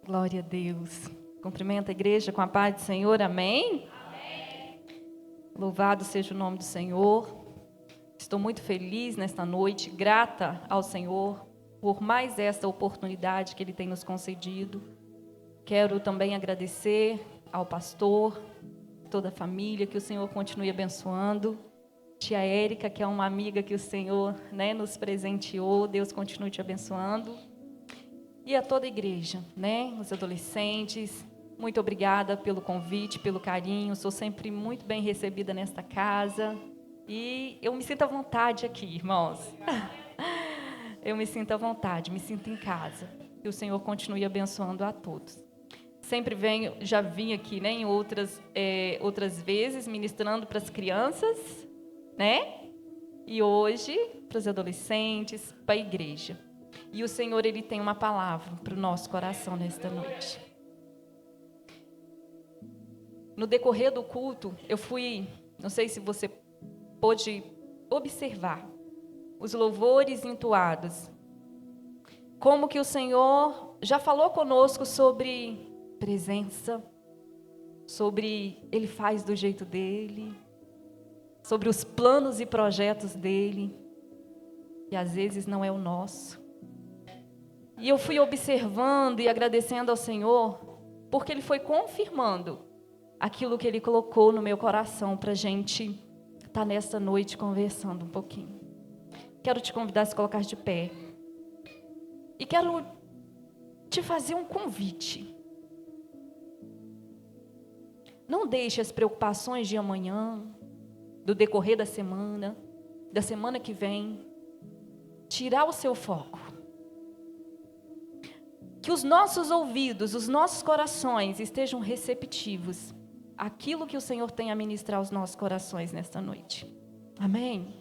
Glória a Deus. Cumprimento a igreja com a paz do Senhor, amém? Amém. Louvado seja o nome do Senhor. Estou muito feliz nesta noite, grata ao Senhor por mais esta oportunidade que Ele tem nos concedido. Quero também agradecer ao pastor, toda a família, que o Senhor continue abençoando. Tia Érica, que é uma amiga que o Senhor nos presenteou, Deus continue te abençoando. E a toda a igreja, os adolescentes, muito obrigada pelo convite, pelo carinho, sou sempre muito bem recebida nesta casa e eu me sinto à vontade aqui, irmãos. Eu me sinto à vontade, me sinto em casa. Que o Senhor continue abençoando a todos. Sempre já vim aqui em outras vezes ministrando para as crianças, E hoje para os adolescentes, para a igreja. E o Senhor, Ele tem uma palavra para o nosso coração nesta noite. No decorrer do culto, eu fui, não sei se você pôde observar, os louvores entoados. Como que o Senhor já falou conosco sobre presença, sobre Ele faz do jeito dEle, sobre os planos e projetos dEle, que às vezes não é o nosso. E eu fui observando e agradecendo ao Senhor, porque Ele foi confirmando aquilo que Ele colocou no meu coração para a gente estar nessa noite conversando um pouquinho. Quero te convidar a se colocar de pé. E quero te fazer um convite. Não deixe as preocupações de amanhã, do decorrer da semana que vem, tirar o seu foco. Que os nossos ouvidos, os nossos corações estejam receptivos àquilo que o Senhor tem a ministrar aos nossos corações nesta noite. Amém?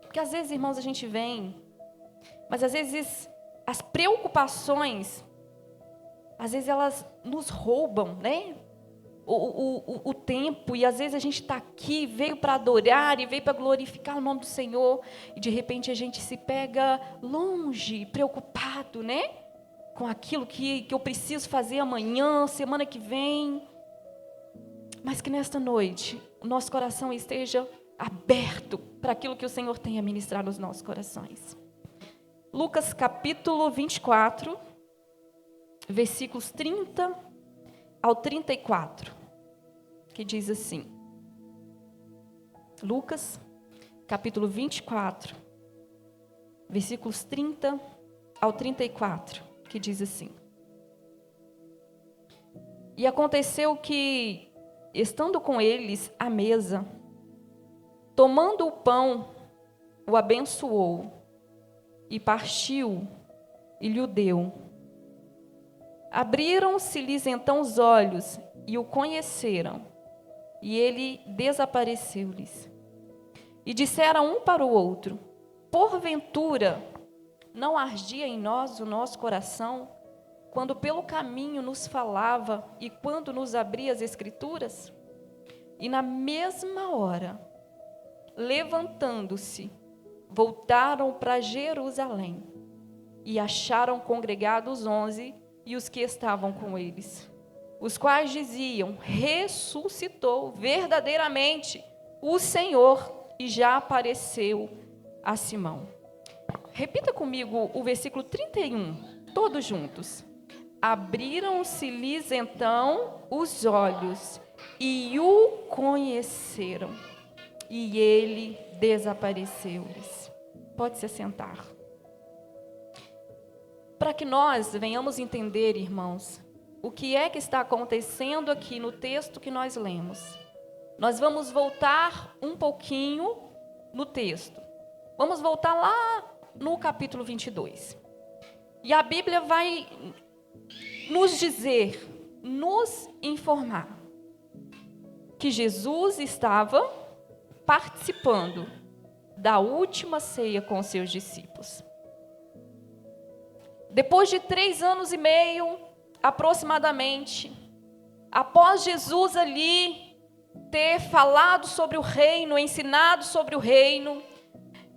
Porque às vezes, irmãos, a gente vem, mas às vezes as preocupações, às vezes elas nos roubam, o tempo, e às vezes a gente está aqui, veio para adorar e veio para glorificar o nome do Senhor, e de repente a gente se pega longe, preocupado, com aquilo que eu preciso fazer amanhã, semana que vem. Mas que nesta noite o nosso coração esteja aberto para aquilo que o Senhor tem a ministrar nos nossos corações. Lucas capítulo 24, versículos 30 ao 34. Que diz assim, Lucas, capítulo 24, versículos 30 ao 34, que diz assim: E aconteceu que, estando com eles à mesa, tomando o pão, o abençoou, e partiu, e lhe o deu. Abriram-se-lhes então os olhos, e o conheceram. E ele desapareceu-lhes. E disseram um para o outro: Porventura, não ardia em nós o nosso coração, quando pelo caminho nos falava e quando nos abria as Escrituras? E na mesma hora, levantando-se, voltaram para Jerusalém, e acharam congregados 11 e os que estavam com eles, os quais diziam: ressuscitou verdadeiramente o Senhor e já apareceu a Simão. Repita comigo o versículo 31, todos juntos. Abriram-se-lhes então os olhos e o conheceram, e ele desapareceu-lhes. Pode se assentar. Para que nós venhamos entender, irmãos, o que é que está acontecendo aqui no texto que nós lemos? Nós vamos voltar um pouquinho no texto. Vamos voltar lá no capítulo 22. E a Bíblia vai nos dizer, nos informar, que Jesus estava participando da última ceia com os seus discípulos. Depois de 3 anos e meio, aproximadamente, após Jesus ali ter falado sobre o reino, ensinado sobre o reino,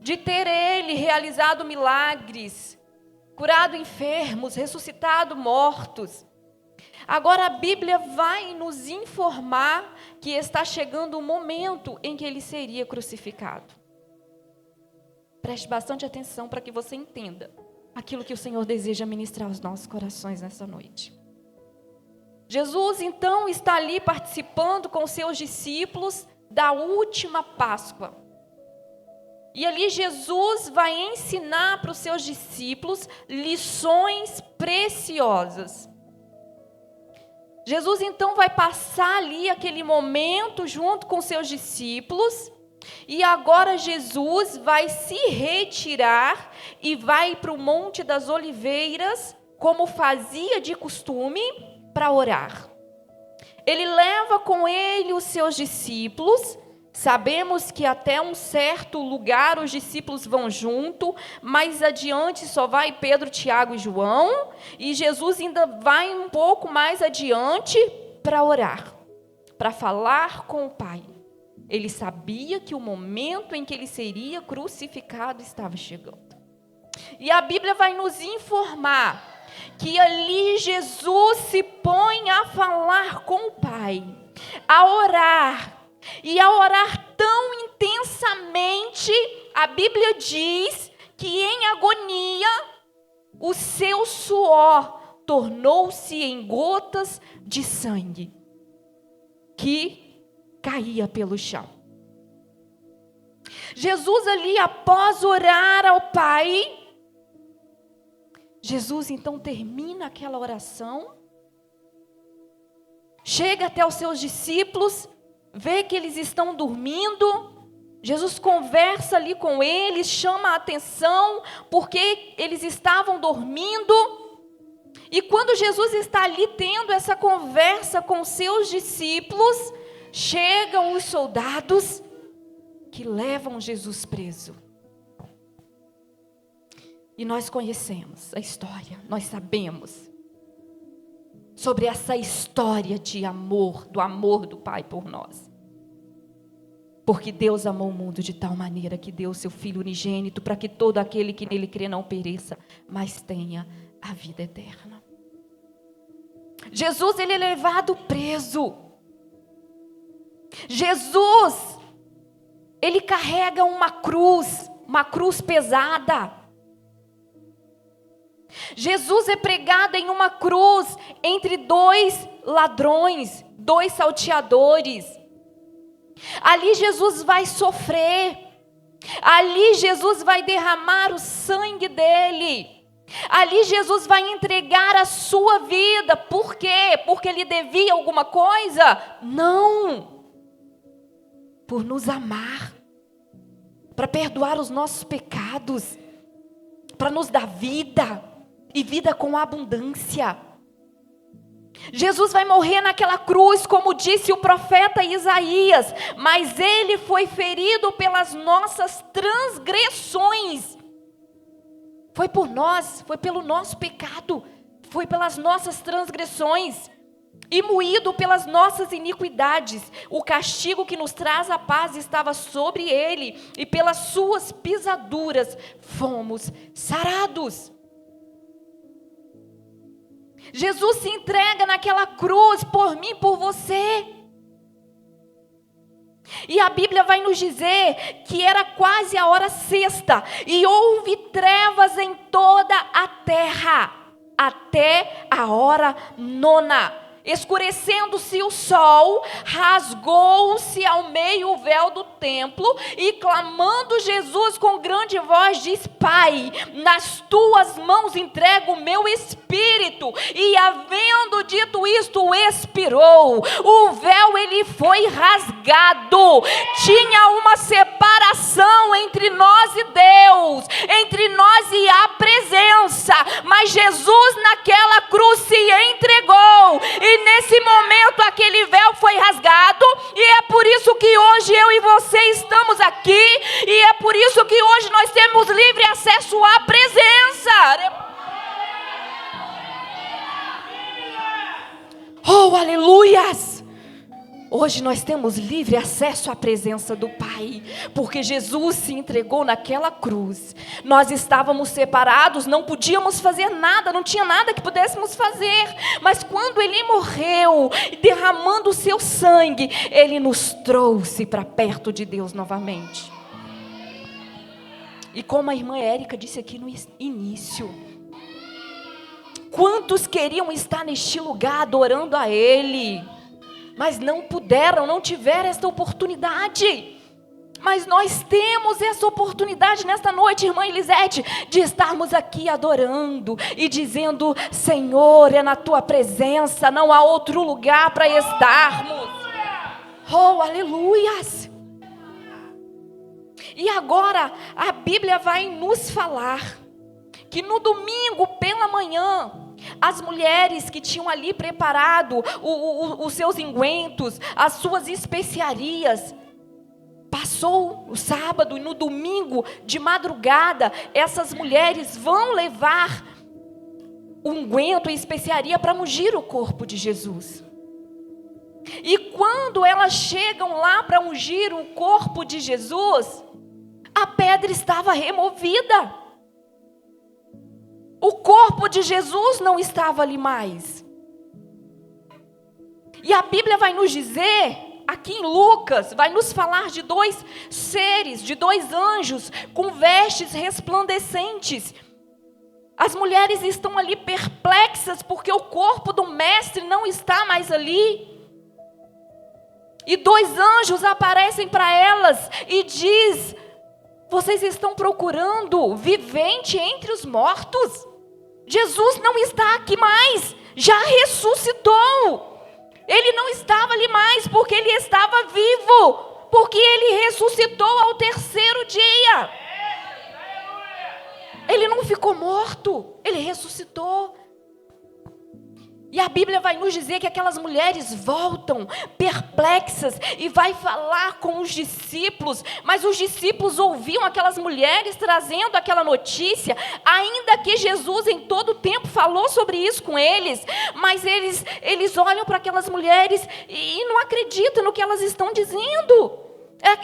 de ter ele realizado milagres curado enfermos, ressuscitado mortos. Agora a Bíblia vai nos informar que está chegando o momento em que ele seria crucificado. Preste bastante atenção para que você entenda aquilo que o Senhor deseja ministrar aos nossos corações nessa noite. Jesus então está ali participando com seus discípulos da última Páscoa. E ali Jesus vai ensinar para os seus discípulos lições preciosas. Jesus então vai passar ali aquele momento junto com seus discípulos, e agora Jesus vai se retirar e vai para o Monte das Oliveiras, como fazia de costume, para orar. Ele leva com ele os seus discípulos. Sabemos que até um certo lugar os discípulos vão junto, mais adiante só vai Pedro, Tiago e João, e Jesus ainda vai um pouco mais adiante para orar, para falar com o Pai. Ele sabia que o momento em que ele seria crucificado estava chegando. E a Bíblia vai nos informar que ali Jesus se põe a falar com o Pai, a orar. E a orar tão intensamente, a Bíblia diz que em agonia, o seu suor tornou-se em gotas de sangue, que caía pelo chão. Jesus ali, após orar ao Pai, Jesus então termina aquela oração, chega até os seus discípulos, vê que eles estão dormindo. Jesus conversa ali com eles, chama a atenção, porque eles estavam dormindo. E quando Jesus está ali tendo essa conversa com seus discípulos, chegam os soldados que levam Jesus preso. E nós conhecemos a história, nós sabemos sobre essa história de amor, do amor do Pai por nós. Porque Deus amou o mundo de tal maneira que deu o seu Filho unigênito, para que todo aquele que nele crê não pereça, mas tenha a vida eterna. Jesus, ele é levado preso. Jesus, ele carrega uma cruz pesada. Jesus é pregado em uma cruz entre dois ladrões, dois salteadores. Ali Jesus vai sofrer. Ali Jesus vai derramar o sangue dele. Ali Jesus vai entregar a sua vida. Por quê? Porque ele devia alguma coisa? Não. Por nos amar. Para perdoar os nossos pecados. Para nos dar vida. E vida com abundância. Jesus vai morrer naquela cruz, como disse o profeta Isaías, mas ele foi ferido pelas nossas transgressões. Foi por nós, foi pelo nosso pecado, foi pelas nossas transgressões, e moído pelas nossas iniquidades. O castigo que nos traz a paz estava sobre ele, e pelas suas pisaduras fomos sarados. Jesus se entrega naquela cruz por mim, por você. E a Bíblia vai nos dizer que era quase a hora sexta, e houve trevas em toda a terra, até a hora nona. Escurecendo-se o sol, rasgou-se ao meio o véu do templo, e clamando Jesus com grande voz, diz: Pai, nas tuas mãos entrego o meu espírito. E havendo dito isto, expirou. O véu, ele foi rasgado. Tinha uma separação entre nós e Deus, entre nós e a presença, mas Jesus naquela cruz se entregou, e nesse momento aquele véu foi rasgado. E é por isso que hoje eu e você estamos aqui, e é por isso que hoje nós temos livre acesso à presença. Oh, aleluias! Hoje nós temos livre acesso à presença do Pai, porque Jesus se entregou naquela cruz. Nós estávamos separados, não podíamos fazer nada, não tinha nada que pudéssemos fazer. Mas quando Ele morreu, derramando o seu sangue, Ele nos trouxe para perto de Deus novamente. E como a irmã Érica disse aqui no início, quantos queriam estar neste lugar adorando a Ele, mas não puderam, não tiveram esta oportunidade. Mas nós temos essa oportunidade nesta noite, irmã Elisete, de estarmos aqui adorando e dizendo: Senhor, é na tua presença, não há outro lugar para estarmos. Oh, aleluias! E agora a Bíblia vai nos falar que no domingo pela manhã, as mulheres que tinham ali preparado os seus ungüentos, as suas especiarias, passou o sábado e no domingo de madrugada, essas mulheres vão levar unguento e especiaria para ungir o corpo de Jesus. E quando elas chegam lá para ungir o corpo de Jesus, a pedra estava removida. O corpo de Jesus não estava ali mais. E a Bíblia vai nos dizer, aqui em Lucas, vai nos falar de dois seres, de dois anjos, com vestes resplandecentes. As mulheres estão ali perplexas, porque o corpo do mestre não está mais ali. E dois anjos aparecem para elas e diz: vocês estão procurando vivente entre os mortos? Jesus não está aqui mais, já ressuscitou. Ele não estava ali mais porque ele estava vivo, porque ele ressuscitou ao terceiro dia. Ele não ficou morto, ele ressuscitou. E a Bíblia vai nos dizer que aquelas mulheres voltam perplexas e vai falar com os discípulos, mas os discípulos ouviam aquelas mulheres trazendo aquela notícia, ainda que Jesus em todo o tempo falou sobre isso com eles, mas eles olham para aquelas mulheres e não acreditam no que elas estão dizendo.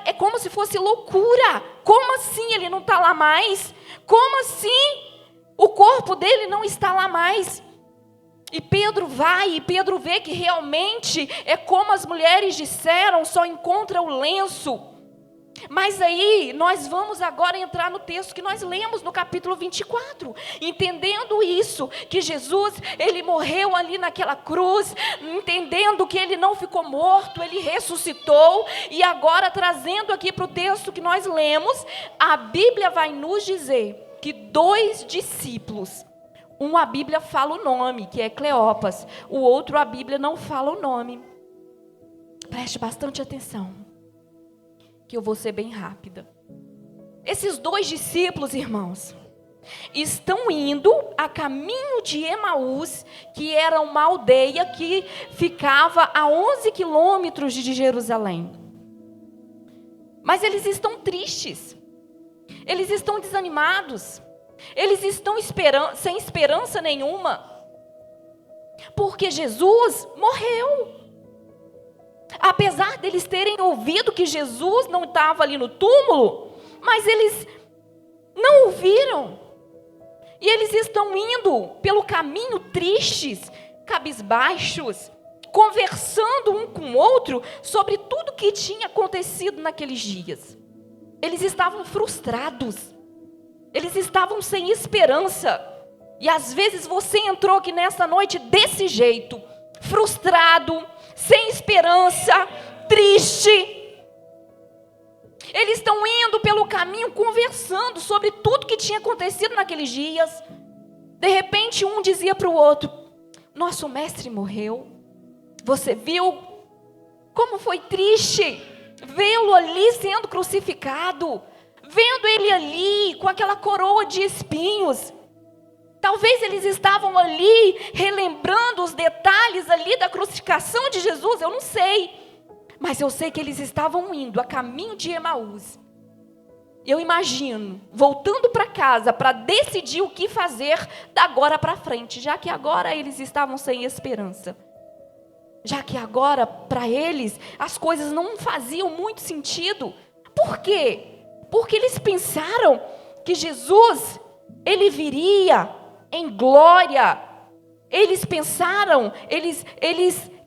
É como se fosse loucura. Como assim ele não está lá mais? Como assim o corpo dele não está lá mais? E Pedro vai, e Pedro vê que realmente é como as mulheres disseram, só encontra o lenço. Mas aí, nós vamos agora entrar no texto que nós lemos no capítulo 24. Entendendo isso, que Jesus, ele morreu ali naquela cruz, entendendo que ele não ficou morto, ele ressuscitou. E agora, trazendo aqui para o texto que nós lemos, a Bíblia vai nos dizer que dois discípulos, um a Bíblia fala o nome, que é Cleopas. O outro a Bíblia não fala o nome. Preste bastante atenção, que eu vou ser bem rápida. Esses dois discípulos, irmãos, estão indo a caminho de Emaús, que era uma aldeia que ficava a 11 quilômetros de Jerusalém. Mas eles estão tristes. Eles estão desanimados. Eles estão sem esperança nenhuma, porque Jesus morreu. Apesar deles terem ouvido que Jesus não estava ali no túmulo, mas eles não ouviram. E eles estão indo pelo caminho tristes, cabisbaixos, conversando um com o outro sobre tudo que tinha acontecido naqueles dias. Eles estavam frustrados. Eles estavam sem esperança. E às vezes você entrou aqui nessa noite desse jeito, frustrado, sem esperança, triste. Eles estão indo pelo caminho, conversando sobre tudo que tinha acontecido naqueles dias. De repente um dizia para o outro: nosso mestre morreu. Você viu como foi triste vê-lo ali sendo crucificado? Vendo ele ali com aquela coroa de espinhos. Talvez eles estavam ali relembrando os detalhes ali da crucificação de Jesus, eu não sei. Mas eu sei que eles estavam indo a caminho de Emaús. Eu imagino, voltando para casa para decidir o que fazer da agora para frente, já que agora eles estavam sem esperança. já que agora, para eles, as coisas não faziam muito sentido. Por quê? Porque eles pensaram que Jesus, ele viria em glória. Eles pensaram, eles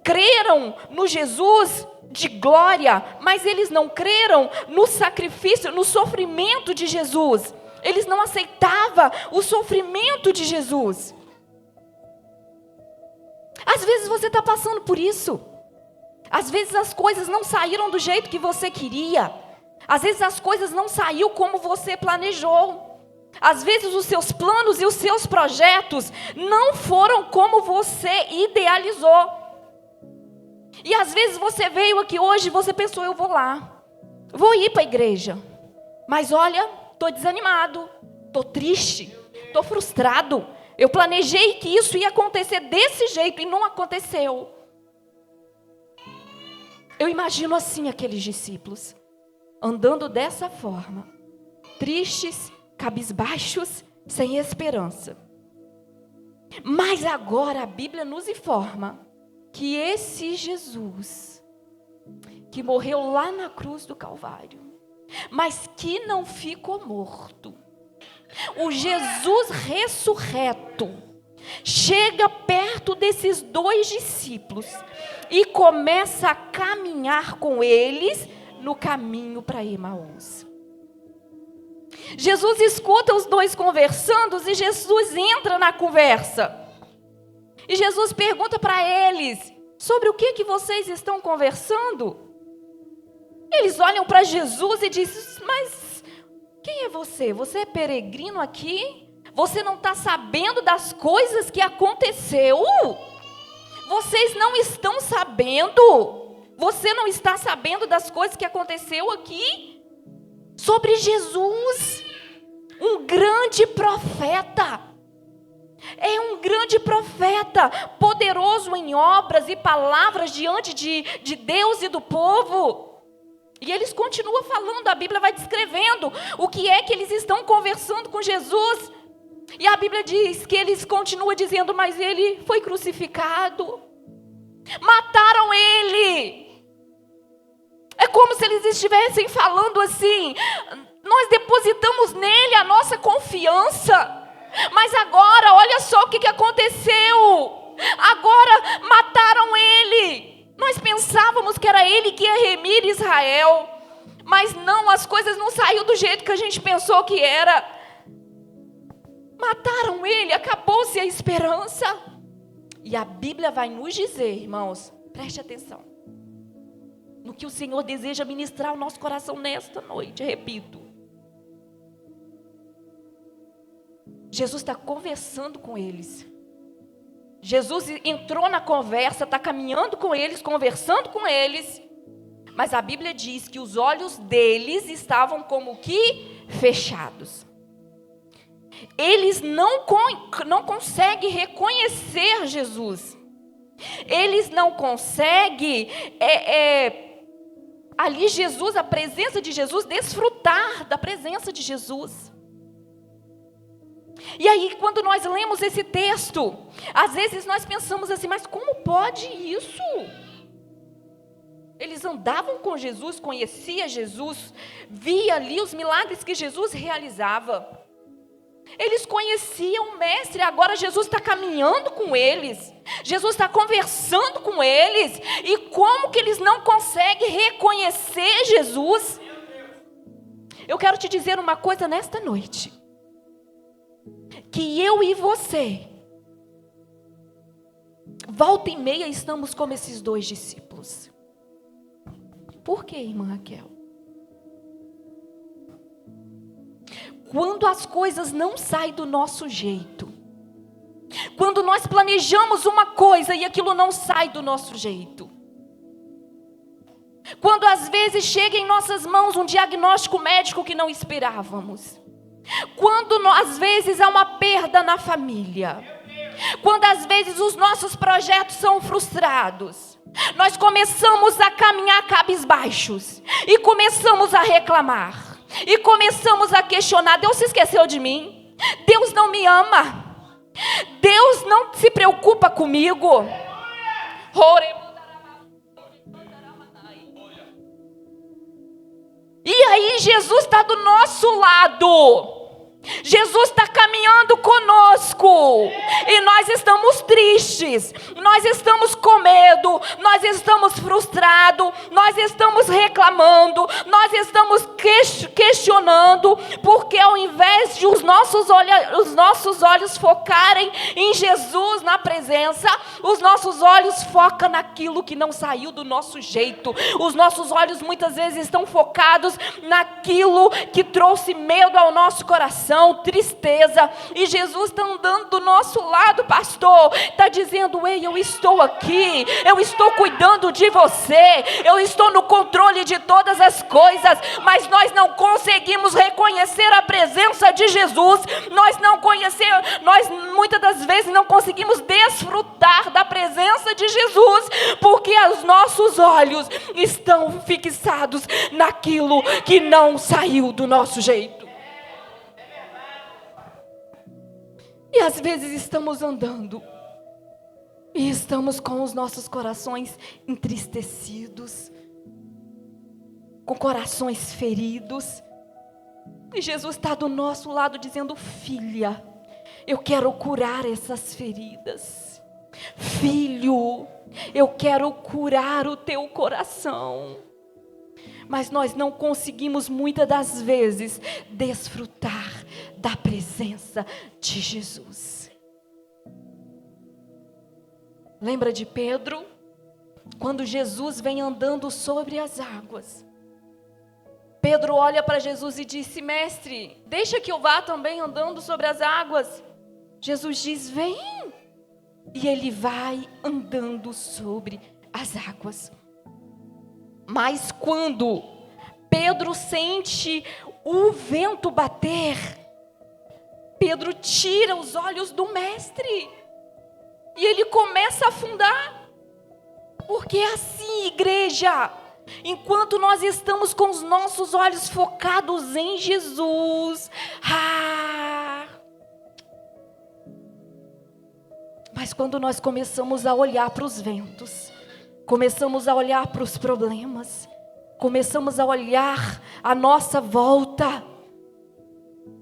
creram no Jesus de glória, mas eles não creram no sacrifício, no sofrimento de Jesus. Eles não aceitavam o sofrimento de Jesus. Às vezes você está passando por isso. Às vezes as coisas não saíram do jeito que você queria. Às vezes as coisas não saíram como você planejou. Às vezes os seus planos e os seus projetos não foram como você idealizou. E às vezes você veio aqui hoje e você pensou, eu vou lá. Vou ir para a igreja. Mas olha, estou desanimado, estou triste, estou frustrado. Eu planejei que isso ia acontecer desse jeito e não aconteceu. Eu imagino assim aqueles discípulos, andando dessa forma, tristes, cabisbaixos, sem esperança. Mas agora a Bíblia nos informa que esse Jesus, que morreu lá na cruz do Calvário, mas que não ficou morto, o Jesus ressurreto, chega perto desses dois discípulos e começa a caminhar com eles no caminho para Emaús. Jesus escuta os dois conversando e Jesus entra na conversa. E Jesus pergunta para eles, sobre o que vocês estão conversando? Eles olham para Jesus e dizem, mas quem é você? Você é peregrino aqui? Você não está sabendo das coisas que aconteceu? Vocês não estão sabendo? Você não está sabendo das coisas que aconteceu aqui? Sobre Jesus, um grande profeta. É um grande profeta, poderoso em obras e palavras diante de Deus e do povo. E eles continuam falando, a Bíblia vai descrevendo o que é que eles estão conversando com Jesus. E a Bíblia diz que eles continuam dizendo, mas ele foi crucificado. Mataram ele. É como se eles estivessem falando assim, nós depositamos nele a nossa confiança. Mas agora, olha só o que aconteceu. Agora mataram ele. Nós pensávamos que era ele que ia remir Israel. Mas não, as coisas não saíram do jeito que a gente pensou que era. Mataram ele, acabou-se a esperança. E a Bíblia vai nos dizer, irmãos, preste atenção, no que o Senhor deseja ministrar ao nosso coração nesta noite, repito. Jesus está conversando com eles. Jesus entrou na conversa, está caminhando com eles, conversando com eles. Mas a Bíblia diz que os olhos deles estavam como que fechados. Eles não conseguem reconhecer Jesus. Eles não conseguem, ali Jesus, a presença de Jesus, desfrutar da presença de Jesus. E aí, quando nós lemos esse texto, às vezes nós pensamos assim, mas como pode isso? Eles andavam com Jesus, conheciam Jesus, via ali os milagres que Jesus realizava. Eles conheciam o Mestre, agora Jesus está caminhando com eles. Jesus está conversando com eles. E como que eles não conseguem reconhecer Jesus? Eu quero te dizer uma coisa nesta noite. Que eu e você, volta e meia, estamos como esses dois discípulos. Por quê, irmã Raquel? Quando as coisas não saem do nosso jeito, quando nós planejamos uma coisa e aquilo não sai do nosso jeito, quando às vezes chega em nossas mãos um diagnóstico médico que não esperávamos, quando às vezes há uma perda na família, quando às vezes os nossos projetos são frustrados, nós começamos a caminhar cabisbaixos e começamos a reclamar e começamos a questionar, Deus se esqueceu de mim? Deus não me ama? Deus não se preocupa comigo? E aí Jesus está do nosso lado. Jesus está caminhando conosco e nós estamos tristes, nós estamos com medo, nós estamos frustrados, nós estamos reclamando, nós estamos questionando, porque ao invés de os nossos olhos focarem em Jesus, na presença, os nossos olhos focam naquilo que não saiu do nosso jeito. Os nossos olhos muitas vezes estão focados naquilo que trouxe medo ao nosso coração, tristeza, e Jesus está andando do nosso lado, pastor, está dizendo: ei, eu estou aqui, eu estou cuidando de você, eu estou no controle de todas as coisas. Mas nós não conseguimos reconhecer a presença de Jesus, nós muitas das vezes não conseguimos desfrutar da presença de Jesus, porque os nossos olhos estão fixados naquilo que não saiu do nosso jeito. E às vezes estamos andando e estamos com os nossos corações entristecidos, com corações feridos. E Jesus está do nosso lado dizendo: filha, eu quero curar essas feridas. Filho, eu quero curar o teu coração. Mas nós não conseguimos muitas das vezes desfrutar da presença de Jesus. Lembra de Pedro? Quando Jesus vem andando sobre as águas, Pedro olha para Jesus e disse: mestre, deixa que eu vá também andando sobre as águas. Jesus diz: vem. E ele vai andando sobre as águas. Mas quando Pedro sente o vento bater, Pedro tira os olhos do mestre e ele começa a afundar. Porque é assim, igreja, enquanto nós estamos com os nossos olhos focados em Jesus, mas quando nós começamos a olhar para os ventos, começamos a olhar para os problemas, começamos a olhar à nossa volta,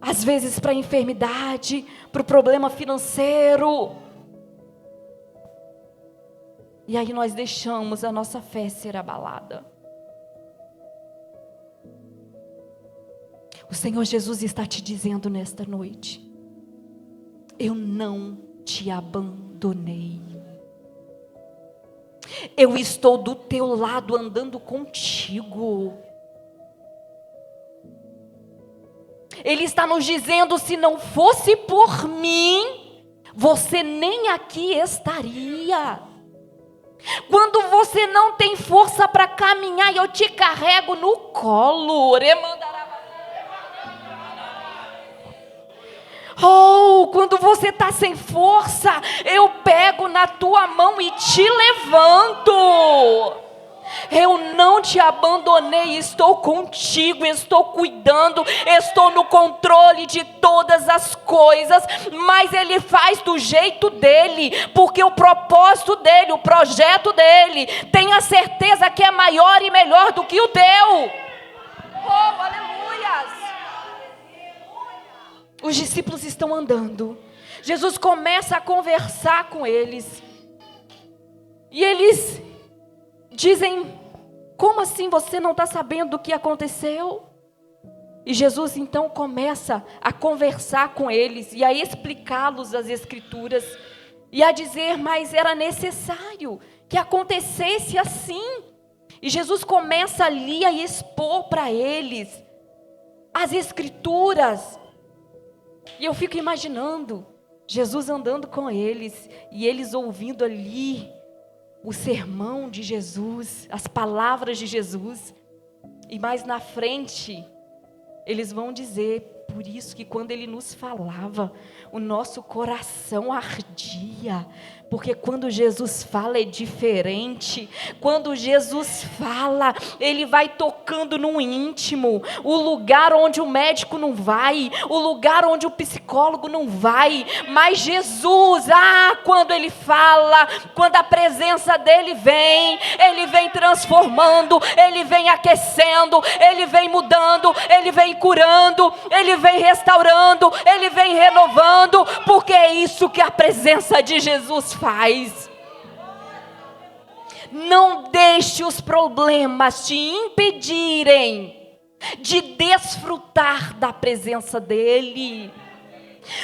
às vezes para a enfermidade, para o problema financeiro, e aí nós deixamos a nossa fé ser abalada. O Senhor Jesus está te dizendo nesta noite: eu não te abandonei. Eu estou do teu lado andando contigo. Ele está nos dizendo: se não fosse por mim, você nem aqui estaria. Quando você não tem força para caminhar, eu te carrego no colo. Quando você está sem força, eu pego na tua mão e te levanto. Eu não te abandonei, estou contigo, estou cuidando, estou no controle de todas as coisas. Mas Ele faz do jeito dEle, porque o propósito dEle, o projeto dEle, tenha certeza que é maior e melhor do que o teu. Aleluias! Os discípulos estão andando. Jesus começa a conversar com eles. E eles dizem: como assim você não está sabendo do que aconteceu? E Jesus então começa a conversar com eles e a explicá-los as Escrituras. E a dizer: mas era necessário que acontecesse assim. E Jesus começa ali a expor para eles as Escrituras. E eu fico imaginando Jesus andando com eles e eles ouvindo ali o sermão de Jesus, as palavras de Jesus. E mais na frente eles vão dizer: por isso que quando ele nos falava, o nosso coração ardia. Porque quando Jesus fala é diferente. Quando Jesus fala, ele vai tocando no íntimo. O lugar onde o médico não vai, o lugar onde o psicólogo não vai. Mas Jesus, quando ele fala, quando a presença dele vem, ele vem transformando, ele vem aquecendo, ele vem mudando, ele vem curando, ele vem restaurando, ele vem renovando. Porque é isso que a presença de Jesus faz. Não deixe os problemas te impedirem de desfrutar da presença dele.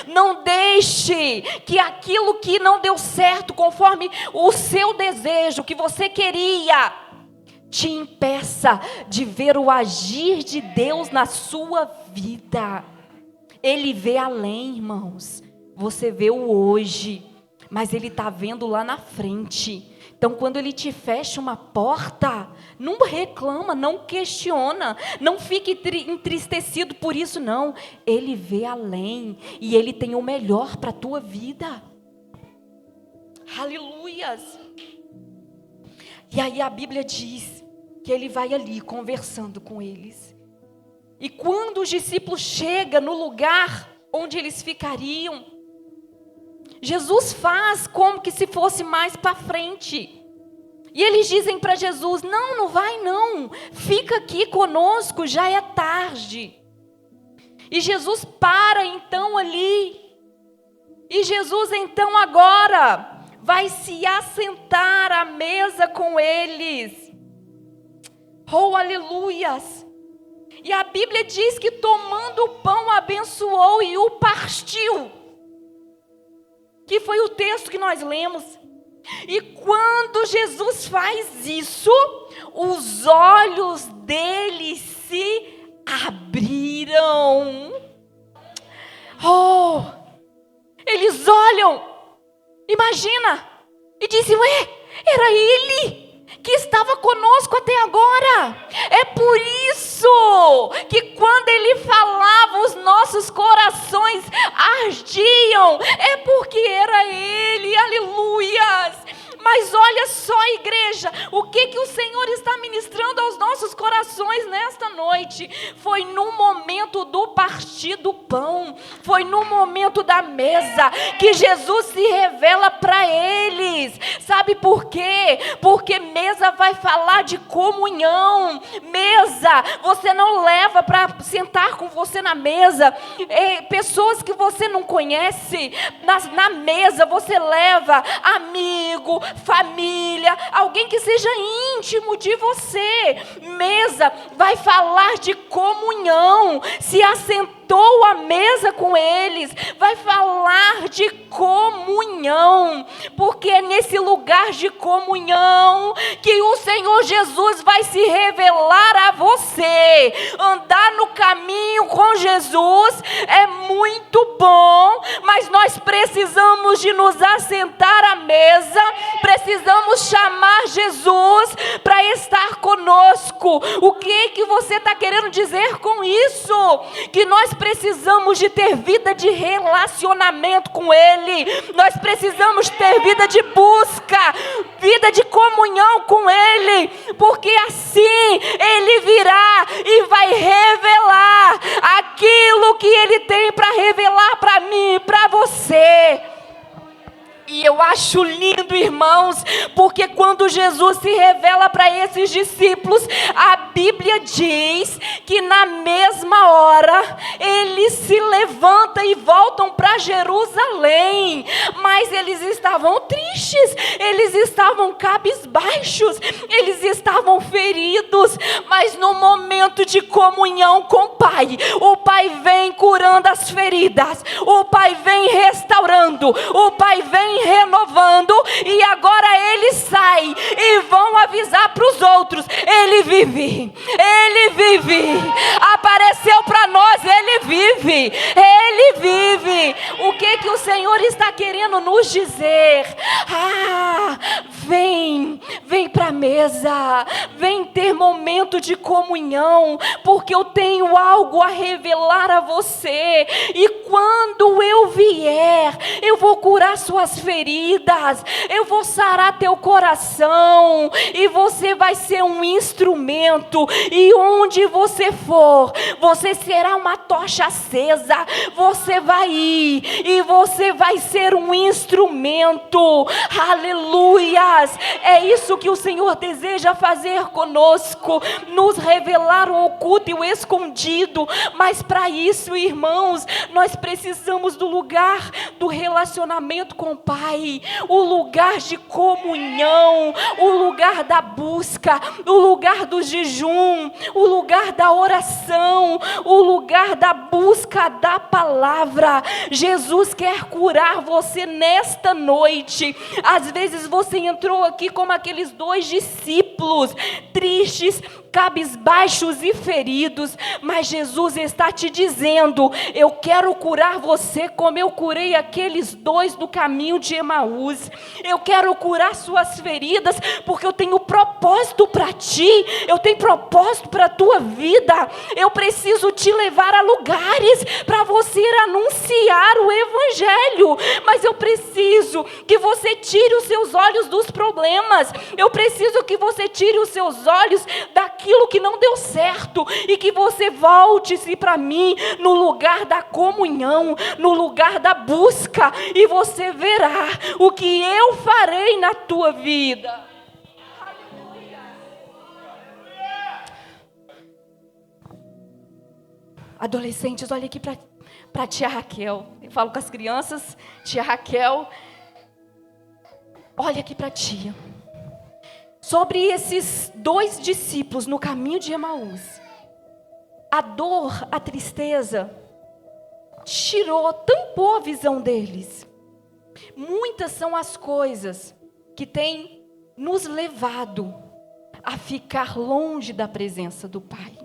Não deixe que aquilo que não deu certo conforme o seu desejo, que você queria, te impeça de ver o agir de Deus na sua vida. Ele vê além, irmãos. Você vê o hoje, mas ele está vendo lá na frente. Então, quando ele te fecha uma porta, não reclama, não questiona, não fique entristecido por isso, não. Ele vê além e ele tem o melhor para a tua vida. Aleluias! E aí a Bíblia diz que ele vai ali conversando com eles. E quando os discípulos chegam no lugar onde eles ficariam, Jesus faz como que se fosse mais para frente. E eles dizem para Jesus: não vai não, fica aqui conosco, já é tarde. E Jesus para então ali. E Jesus então agora vai se assentar à mesa com eles. Oh, aleluias! E a Bíblia diz que tomando o pão abençoou e o partiu. Que foi o texto que nós lemos. E quando Jesus faz isso, os olhos dele se abriram. Oh, eles olham, imagina, e dizem: ué, era ele que estava conosco até agora. É por isso que quando ele falava, os nossos corações ardiam. É porque era ele, aleluias. Mas olha só, igreja, o que o Senhor está ministrando aos nossos corações nesta noite? Foi no momento do partir do pão, foi no momento da mesa, que Jesus se revela para eles. Sabe por quê? Porque mesa vai falar de comunhão. Mesa, você não leva para sentar com você na mesa pessoas que você não conhece. Na mesa você leva amigo, família, alguém que seja íntimo de você. Mesa vai falar de comunhão. Se assentou à mesa com eles, vai falar de comunhão, porque é nesse lugar de comunhão que o Senhor Jesus vai se revelar a você. Andar no caminho com Jesus é muito bom, mas nós precisamos de nos assentar à mesa, precisamos chamar Jesus para estar conosco. O que você está querendo dizer com isso? Que nós precisamos de ter vida de relacionamento com Ele. Nós precisamos ter vida de busca, vida de comunhão com Ele, porque assim Ele virá e vai revelar aquilo que Ele tem para revelar para mim e para você. E eu acho lindo, irmãos, porque quando Jesus se revela para esses discípulos, a Bíblia diz que na mesma hora eles se levantam e voltam para Jerusalém. Mas eles estavam tristes, eles estavam cabisbaixos, eles estavam feridos. Mas no momento de comunhão com o Pai vem curando as feridas, o Pai vem restaurando, o Pai vem renovando, e agora ele sai e vão avisar para os outros: ele vive. Ele vive. Apareceu para nós, Ele vive. Ele vive. O que o Senhor está querendo nos dizer? Vem para a mesa. Vem ter momento de comunhão, porque eu tenho algo a revelar a você. E quando eu vier, eu vou curar suas feridas, eu vou sarar teu coração, e você vai ser um instrumento, e onde você for, você será uma tocha acesa, você vai ir, e você vai ser um instrumento. Aleluias! É isso que o Senhor deseja fazer conosco, nos revelar o oculto e o escondido. Mas para isso, irmãos, nós precisamos do lugar do relacionamento com o Pai, o lugar de comunhão, o lugar da busca, o lugar do jejum, o lugar da oração, o lugar da busca da palavra. Jesus quer curar você nesta noite. Às vezes você entrou aqui como aqueles 2 discípulos, tristes, cabisbaixos e feridos, mas Jesus está te dizendo: eu quero curar você como eu curei aqueles 2 do caminho de Emaús. Eu quero curar suas feridas, porque eu tenho propósito para ti, eu tenho propósito para a tua vida. Eu preciso te levar a lugares para você anunciar o Evangelho, mas eu preciso que você tire os seus olhos dos problemas, eu preciso que você tire os seus olhos daquilo que não deu certo, e que você volte-se para mim no lugar da comunhão, no lugar da busca, e você verá o que eu farei na tua vida. Adolescentes, olha aqui para tia Raquel. Eu falo com as crianças: tia Raquel, olha aqui para tia. Sobre esses 2 discípulos no caminho de Emaús, a dor, a tristeza tampou a visão deles. Muitas são as coisas que têm nos levado a ficar longe da presença do Pai.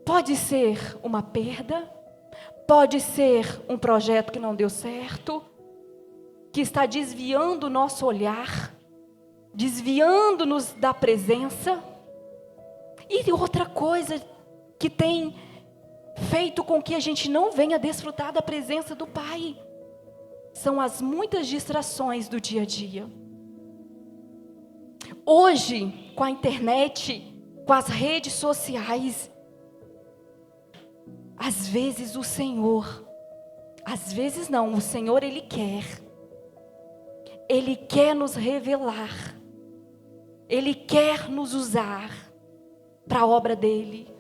Pode ser uma perda, pode ser um projeto que não deu certo, que está desviando o nosso olhar, desviando-nos da presença. E outra coisa que tem feito com que a gente não venha desfrutar da presença do Pai são as muitas distrações do dia a dia. Hoje, com a internet, com as redes sociais, às vezes o Senhor, o Senhor Ele quer nos revelar, Ele quer nos usar para a obra dEle.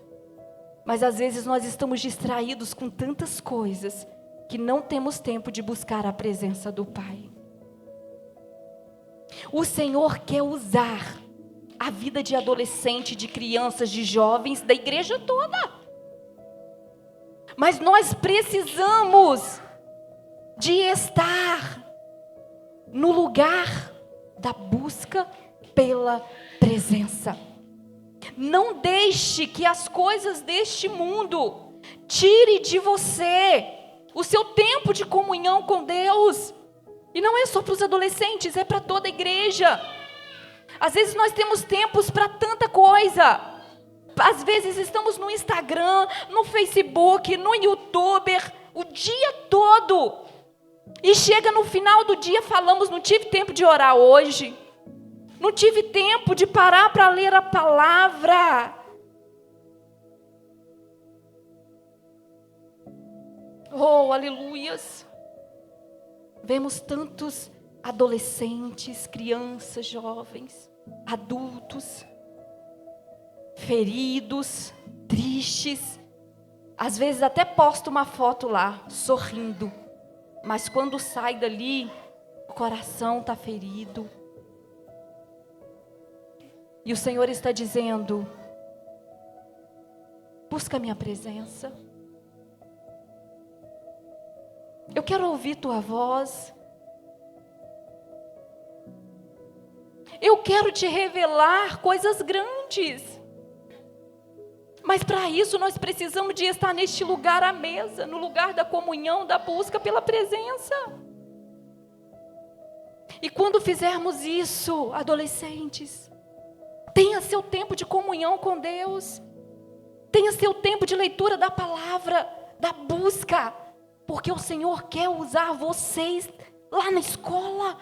Mas às vezes nós estamos distraídos com tantas coisas que não temos tempo de buscar a presença do Pai. O Senhor quer usar a vida de adolescente, de crianças, de jovens, da igreja toda. Mas nós precisamos de estar no lugar da busca pela presença. Não deixe que as coisas deste mundo tire de você o seu tempo de comunhão com Deus. E não é só para os adolescentes, é para toda a igreja. Às vezes nós temos tempos para tanta coisa. Às vezes estamos no Instagram, no Facebook, no YouTube, o dia todo. E chega no final do dia, falamos: não tive tempo de orar hoje. Não tive tempo de parar para ler a palavra. Oh, aleluias. Vemos tantos adolescentes, crianças, jovens, adultos, feridos, tristes. Às vezes até posta uma foto lá, sorrindo. Mas quando sai dali, o coração está ferido. E o Senhor está dizendo: busca a minha presença. Eu quero ouvir tua voz. Eu quero te revelar coisas grandes. Mas para isso nós precisamos de estar neste lugar à mesa, no lugar da comunhão, da busca pela presença. E quando fizermos isso, adolescentes, tenha seu tempo de comunhão com Deus. Tenha seu tempo de leitura da palavra, da busca. Porque o Senhor quer usar vocês lá na escola.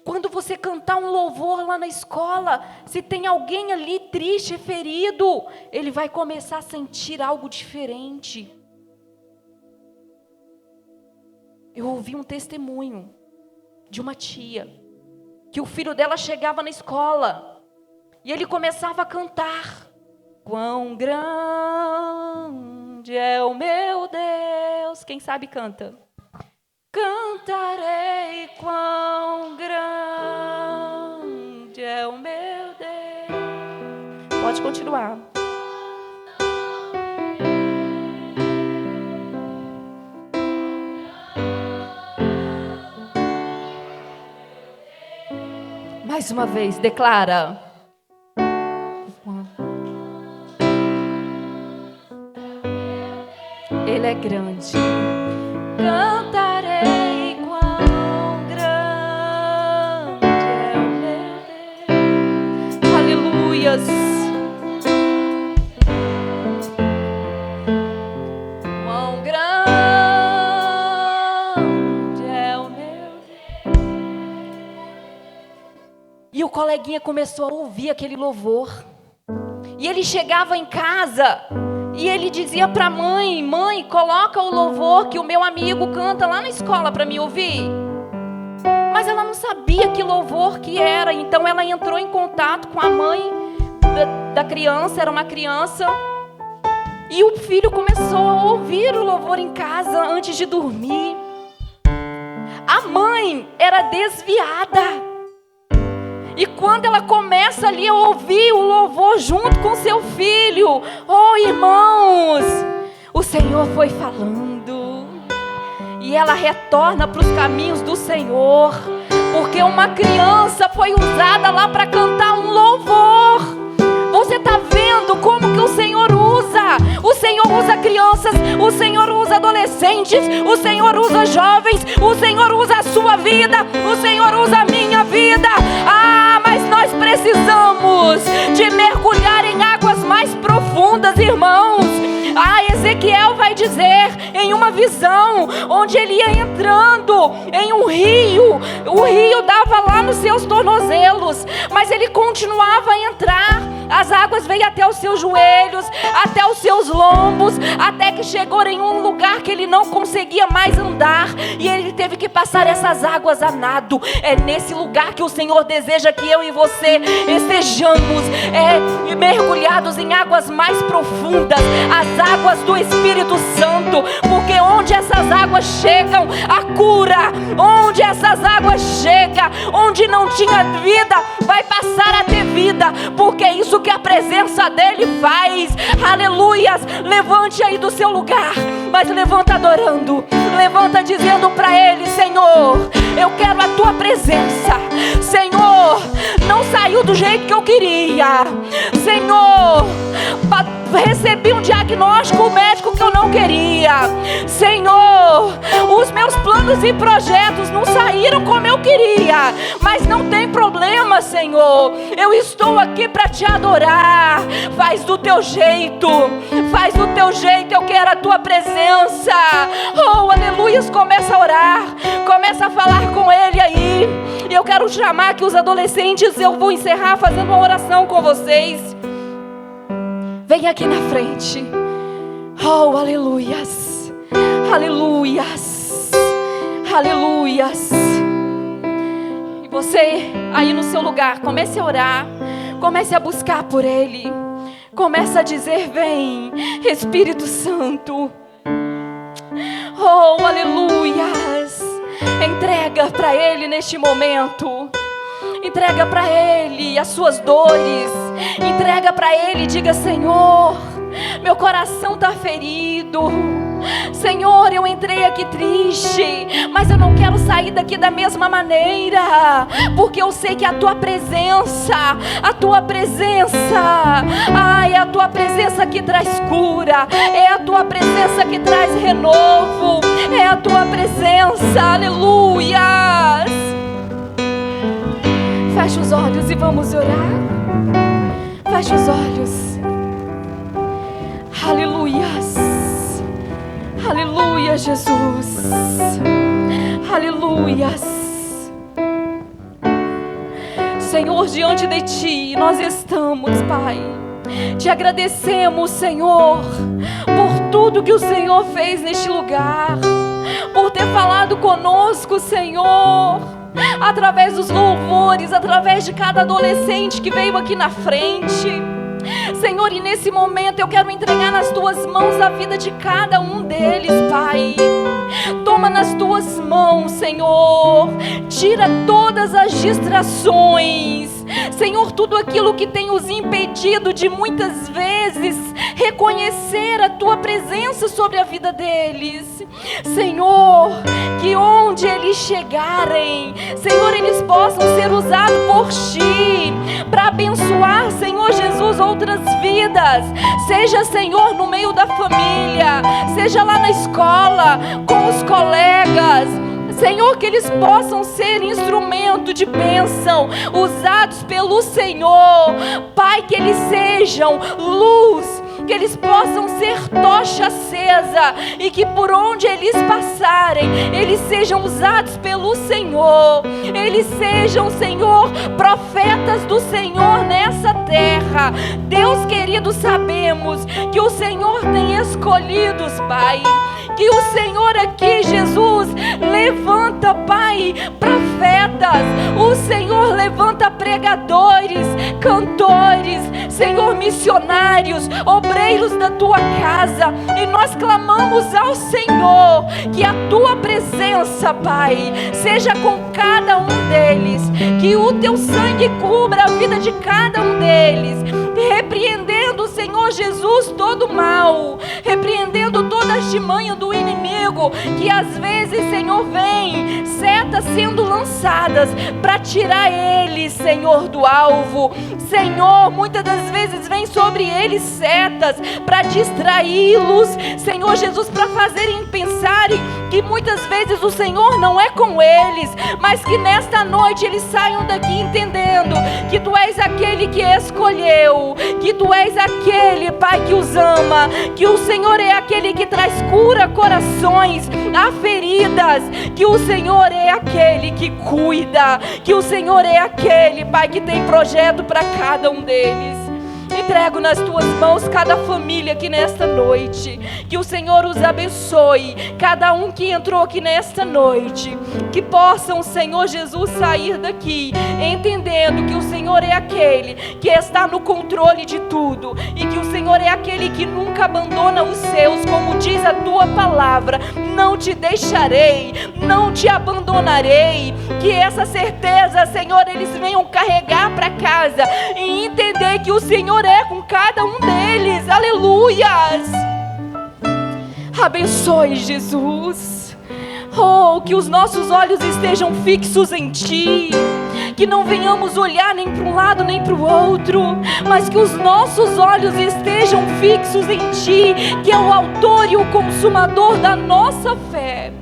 Quando você cantar um louvor lá na escola, se tem alguém ali triste, ferido, ele vai começar a sentir algo diferente. Eu ouvi um testemunho de uma tia, que o filho dela chegava na escola, e ele começava a cantar. Quão grande é o meu Deus. Quem sabe canta. Cantarei quão grande é o meu Deus. Pode continuar. Mais uma vez, declara. Ele é grande. Cantarei quão grande é o meu Deus. Aleluias. Quão grande é o meu Deus. E o coleguinha começou a ouvir aquele louvor. E ele chegava em casa e ele dizia para a mãe: mãe, coloca o louvor que o meu amigo canta lá na escola para me ouvir. Mas ela não sabia que louvor que era. Então ela entrou em contato com a mãe da criança, era uma criança. E o filho começou a ouvir o louvor em casa antes de dormir. A mãe era desviada. E quando ela começa ali a ouvir o louvor junto com seu filho, oh irmãos, o Senhor foi falando. E ela retorna para os caminhos do Senhor, porque uma criança foi usada lá para cantar um louvor. Você está vendo como que o Senhor usa? O Senhor usa crianças, o Senhor usa adolescentes, o Senhor usa jovens, o Senhor usa a sua vida, o Senhor usa a minha vida. Mas nós precisamos de mergulhar em águas mais profundas, irmãos. Ezequiel vai dizer em uma visão, onde ele ia entrando em um rio. O rio dava lá nos seus tornozelos, mas ele continuava a entrar. As águas veio até os seus joelhos, até os seus lombos, até que chegou em um lugar que ele não conseguia mais andar, e ele teve que passar essas águas a nado. É nesse lugar que o Senhor deseja que eu e você estejamos mergulhados em águas mais profundas, as águas do Espírito Santo, porque onde essas águas chegam, a cura. Onde essas águas chegam, onde não tinha vida, vai passar a ter vida, porque é isso que a presença dele faz. Aleluias. Levante aí do seu lugar, mas levanta adorando, levanta dizendo para ele: Senhor, eu quero a tua presença. Senhor, não saiu do jeito que eu queria. Senhor, recebi um diagnóstico médico que eu não queria. Senhor, os meus planos e projetos não saíram como eu queria, mas não tem problema, Senhor. Eu estou aqui para te adorar. Faz do teu jeito, faz do teu jeito. Eu quero a tua presença. Oh, aleluias. Começa a orar, começa a falar com ele aí. E eu quero chamar aqui os adolescentes. Eu vou encerrar fazendo uma oração com vocês. Vem aqui na frente. Oh, aleluias. Aleluias. Aleluias. E você aí no seu lugar, comece a orar, comece a buscar por ele, comece a dizer: vem, Espírito Santo. Oh, aleluias. Entrega para ele neste momento. Entrega para ele as suas dores. Entrega para ele e diga: Senhor, meu coração está ferido. Senhor, eu entrego entrei aqui triste, mas eu não quero sair daqui da mesma maneira, porque eu sei que a tua presença, ai, é a tua presença que traz cura, é a tua presença que traz renovo, é a tua presença, aleluias. Fecha os olhos e vamos orar. Fecha os olhos. Aleluias. Aleluia, Jesus. Aleluias. Senhor, diante de Ti nós estamos, Pai. Te agradecemos, Senhor, por tudo que o Senhor fez neste lugar, por ter falado conosco, Senhor, através dos louvores, através de cada adolescente que veio aqui na frente. Senhor, e nesse momento eu quero entregar nas Tuas mãos a vida de cada um deles, Pai. Toma nas Tuas mãos, Senhor. Tira todas as distrações, Senhor, tudo aquilo que tem os impedido de muitas vezes reconhecer a Tua presença sobre a vida deles. Senhor, que onde eles chegarem, Senhor, eles possam ser usados por Ti para abençoar, Senhor Jesus, outras vidas. Seja, Senhor, no meio da família, seja lá na escola, com os colegas. Senhor, que eles possam ser instrumento de bênção, usados pelo Senhor. Pai, que eles sejam luz, que eles possam ser tocha acesa, e que por onde eles passarem, eles sejam usados pelo Senhor. Eles sejam, Senhor, profetas do Senhor nessa terra. Deus querido, sabemos que o Senhor tem escolhidos, Pai, que o Senhor aqui, Jesus, levanta, Pai, profetas. O Senhor levanta pregadores, cantores, Senhor, missionários, obreiros da Tua casa. E nós clamamos ao Senhor que a Tua presença, Pai, seja com cada um deles, que o Teu sangue cubra a vida de cada um deles, repreendendo, Senhor Jesus, todo mal, repreendendo toda a artimanha do inimigo, que às vezes, Senhor, vem setas sendo lançadas para tirar eles, Senhor, do alvo. Senhor, muitas das vezes vem sobre eles setas para distraí-los, Senhor Jesus, para fazerem pensarem que muitas vezes o Senhor não é com eles, mas que nesta noite eles saiam daqui entendendo que Tu és aquele que escolheu, que Tu és aquele, Pai, que os ama, que o Senhor é aquele que traz cura a corações feridas, que o Senhor é aquele que cuida, que o Senhor é aquele, Pai, que tem projeto para cada um deles. Entrego nas Tuas mãos cada família aqui nesta noite. Que o Senhor os abençoe. Cada um que entrou aqui nesta noite. Que possam, Senhor Jesus, sair daqui entendendo que o Senhor é aquele que está no controle de tudo. E que o Senhor é aquele que nunca abandona os seus. Como diz a Tua palavra: não te deixarei, não te abandonarei. Que essa certeza, Senhor, eles venham carregar para casa e entender que o Senhor é com cada um deles. Aleluias. Abençoe, Jesus. Oh, que os nossos olhos estejam fixos em Ti, que não venhamos olhar nem para um lado nem para o outro, mas que os nossos olhos estejam fixos em Ti, que é o autor e o consumador da nossa fé.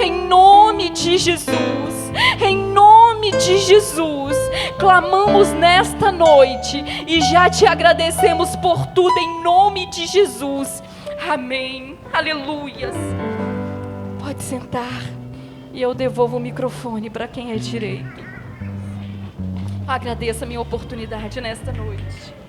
Em nome de Jesus, em nome de Jesus, clamamos nesta noite e já Te agradecemos por tudo, em nome de Jesus. Amém. Aleluias. Pode sentar e eu devolvo o microfone para quem é direito. Agradeço a minha oportunidade nesta noite.